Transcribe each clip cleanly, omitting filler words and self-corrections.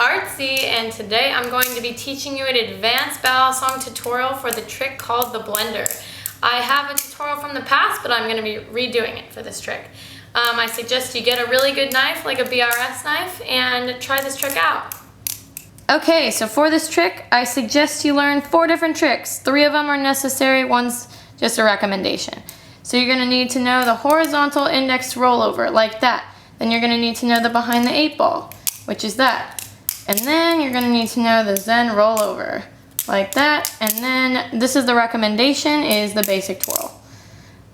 ArtSea, and today I'm going to be teaching you an advanced balancing tutorial for the trick called the blender. I have a tutorial from the past, but I'm going to be redoing it for this trick. I suggest you get a really good knife, like a BRS knife, and try this trick out. Okay, so for this trick, I suggest you learn 4 different tricks. 3 of them are necessary, one's just a recommendation. So you're going to need to know the horizontal index rollover, like that. Then you're going to need to know the behind the 8 ball, which is that. And then you're going to need to know the Zen rollover, like that. And then this is the recommendation, is the basic twirl.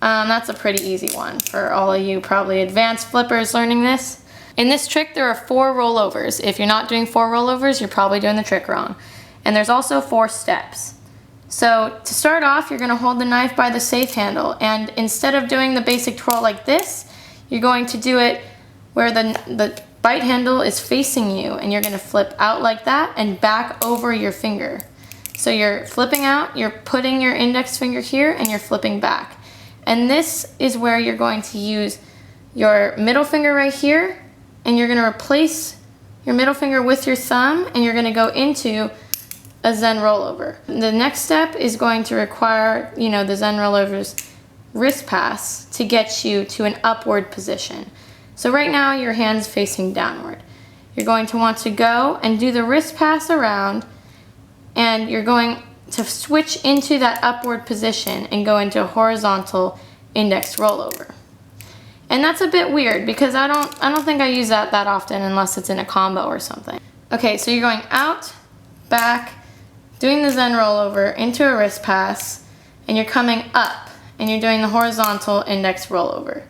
That's a pretty easy one for all of you probably advanced flippers learning this. In this trick, there are 4 rollovers. If you're not doing 4 rollovers, you're probably doing the trick wrong. And there's also 4 steps. So to start off, you're going to hold the knife by the safe handle, and instead of doing the basic twirl like this, you're going to do it where the bite handle is facing you, and you're going to flip out like that and back over your finger. So you're flipping out, you're putting your index finger here, and you're flipping back. And this is where you're going to use your middle finger right here, and you're going to replace your middle finger with your thumb, and you're going to go into a Zen rollover. The next step is going to require, the Zen rollover's wrist pass to get you to an upward position. So right now your hand's facing downward. You're going to want to go and do the wrist pass around, and you're going to switch into that upward position and go into a horizontal index rollover. And that's a bit weird because I don't think I use that often unless it's in a combo or something. Okay, so you're going out, back, doing the Zen rollover into a wrist pass, and you're coming up and you're doing the horizontal index rollover.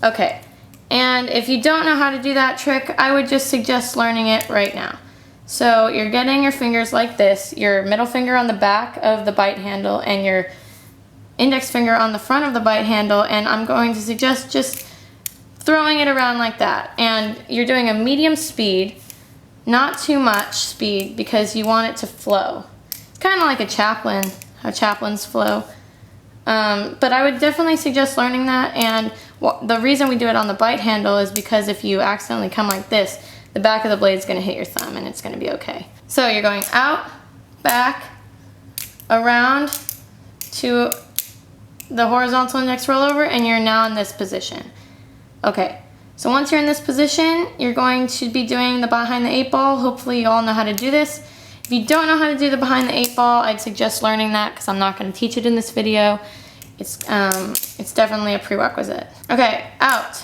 Okay, and if you don't know how to do that trick, I would just suggest learning it right now. So you're getting your fingers like this, your middle finger on the back of the bite handle and your index finger on the front of the bite handle, and I'm going to suggest just throwing it around like that. And you're doing a medium speed, not too much speed, because you want it to flow. It's kind of like a chaplain, how chaplains flow. But I would definitely suggest learning that, and the reason we do it on the bite handle is because if you accidentally come like this, the back of the blade is going to hit your thumb and it's going to be okay. So you're going out, back, around to the horizontal index rollover, and you're now in this position. Okay, so once you're in this position, you're going to be doing the behind the 8 ball. Hopefully you all know how to do this. If you don't know how to do the behind the 8 ball, I'd suggest learning that because I'm not going to teach it in this video. It's definitely a prerequisite. Okay, out.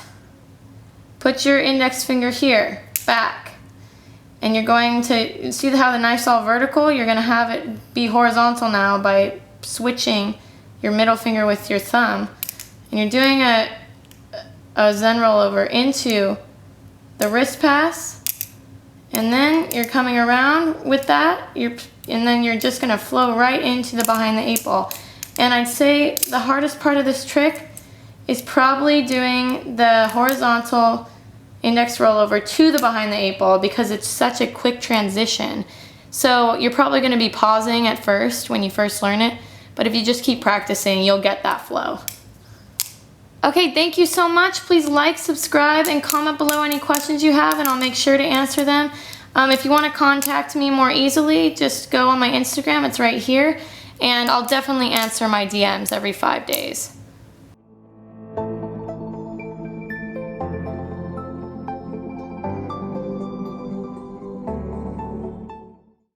Put your index finger here, back. And you're going to, see how the knife's all vertical? You're going to have it be horizontal now by switching your middle finger with your thumb. And you're doing a Zen rollover into the wrist pass. And then you're coming around with that, and then you're just going to flow right into the behind the 8 ball. And I'd say the hardest part of this trick is probably doing the horizontal index rollover to the behind the 8 ball because it's such a quick transition. So you're probably going to be pausing at first when you first learn it, but if you just keep practicing, you'll get that flow. Okay, thank you so much. Please like, subscribe, and comment below any questions you have, and I'll make sure to answer them. If you want to contact me more easily, just go on my Instagram. It's right here, and I'll definitely answer my DMs every 5 days.